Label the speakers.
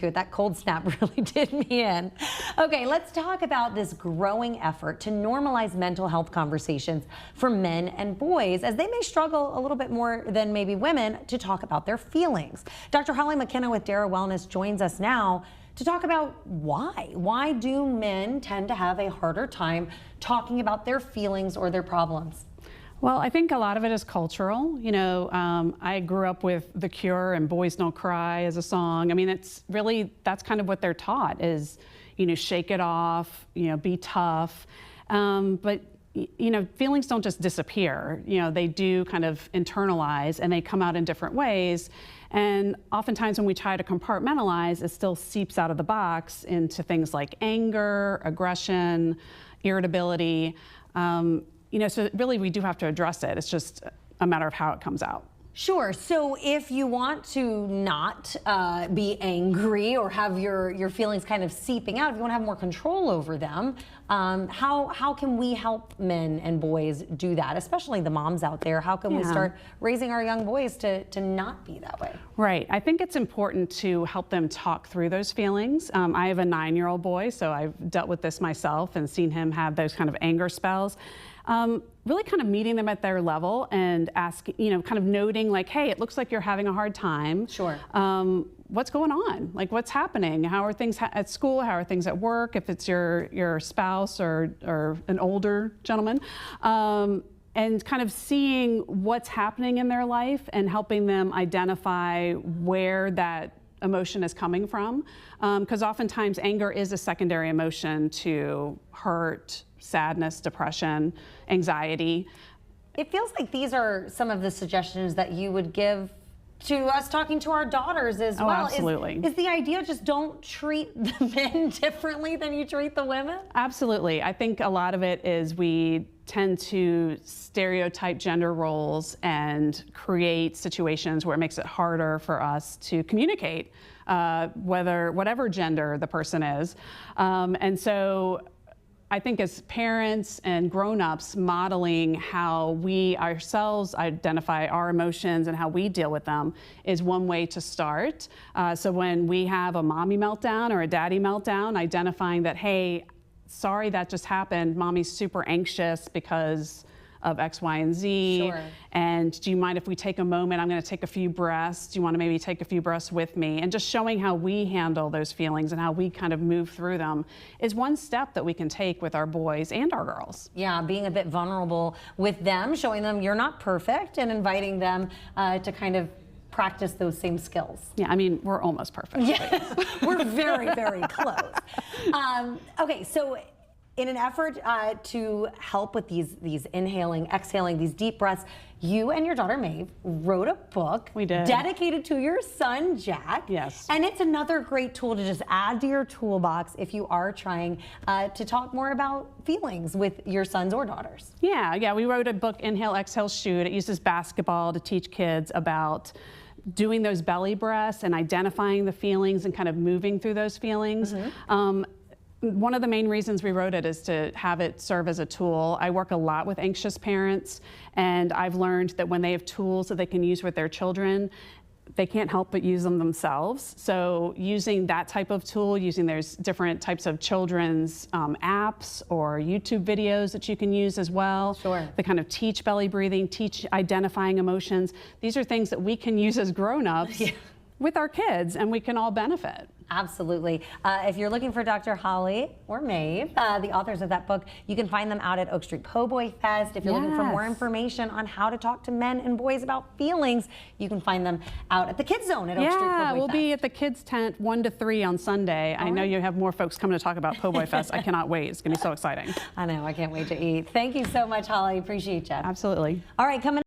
Speaker 1: That cold snap really did me in. Okay, let's talk about this growing effort to normalize mental health conversations for men and boys, as they may struggle a little bit more than maybe women to talk about their feelings. Dr. Holly McKenna with Dara Wellness joins us now to talk about why. Why do men tend to have a harder time talking about their feelings or their problems?
Speaker 2: Well, I think a lot of it is cultural. I grew up with The Cure and Boys Don't Cry as a song. I mean, that's kind of what they're taught is, shake it off, be tough. But feelings don't just disappear. They do kind of internalize and they come out in different ways. And oftentimes when we try to compartmentalize, it still seeps out of the box into things like anger, aggression, irritability. So really we do have to address it. It's just a matter of how it comes out.
Speaker 1: Sure. So if you want to not be angry or have your feelings kind of seeping out, if you want to have more control over them, how can we help men and boys do that, especially the moms out there? How can we start raising our young boys to not be that way?
Speaker 2: Right. I think it's important to help them talk through those feelings. I have a 9-year-old boy, so I've dealt with this myself and seen him have those kind of anger spells. Really kind of meeting them at their level and asking, kind of noting like, hey, it looks like you're having a hard time.
Speaker 1: Sure.
Speaker 2: What's going on? Like, what's happening? How are things at school? How are things at work? If it's your spouse or an older gentleman. And kind of seeing what's happening in their life and helping them identify where that emotion is coming from. Because oftentimes anger is a secondary emotion to hurt, sadness, depression, anxiety.
Speaker 1: It feels like these are some of the suggestions that you would give to us talking to our daughters as well.
Speaker 2: Absolutely.
Speaker 1: Is the idea just don't treat the men differently than you treat the women?
Speaker 2: Absolutely. I think a lot of it is we tend to stereotype gender roles and create situations where it makes it harder for us to communicate whatever gender the person is. And so I think as parents and grown-ups, modeling how we ourselves identify our emotions and how we deal with them is one way to start. So when we have a mommy meltdown or a daddy meltdown, identifying that, hey, sorry that just happened, mommy's super anxious because of X, Y, and Z.
Speaker 1: Sure.
Speaker 2: And do you mind if we take a moment? I'm going to take a few breaths. Do you want to maybe take a few breaths with me? And just showing how we handle those feelings and how we kind of move through them is one step that we can take with our boys and our girls.
Speaker 1: Yeah, being a bit vulnerable with them, showing them you're not perfect, and inviting them to kind of practice those same skills.
Speaker 2: Yeah, I mean, we're almost perfect.
Speaker 1: Yeah, we're very, very close. Okay, so in an effort to help with these inhaling, exhaling, these deep breaths, you and your daughter Maeve wrote a book.
Speaker 2: We did.
Speaker 1: Dedicated to your son, Jack.
Speaker 2: Yes.
Speaker 1: And it's another great tool to just add to your toolbox if you are trying to talk more about feelings with your sons or daughters.
Speaker 2: Yeah, we wrote a book, Inhale, Exhale, Shoot. It uses basketball to teach kids about doing those belly breaths and identifying the feelings and kind of moving through those feelings. Mm-hmm. One of the main reasons we wrote it is to have it serve as a tool. I work a lot with anxious parents, and I've learned that when they have tools that they can use with their children, they can't help but use them themselves. So using that type of tool, there's different types of children's apps or YouTube videos that you can use as well.
Speaker 1: Sure.
Speaker 2: That kind of teach belly breathing, teach identifying emotions. These are things that we can use as grown-ups with our kids, and we can all benefit.
Speaker 1: Absolutely. If you're looking for Dr. Holly or Maeve, the authors of that book, you can find them out at Oak Street Po' Fest. If you're looking for more information on how to talk to men and boys about feelings, you can find them out at the Kids Zone at Oak Street Po' Fest.
Speaker 2: Yeah, we'll be at the Kids Tent 1 to 3 on Sunday. I know you have more folks coming to talk about Po' Fest. I cannot wait. It's going to be so exciting.
Speaker 1: I know. I can't wait to eat. Thank you so much, Holly. Appreciate you.
Speaker 2: Absolutely.
Speaker 1: All right, coming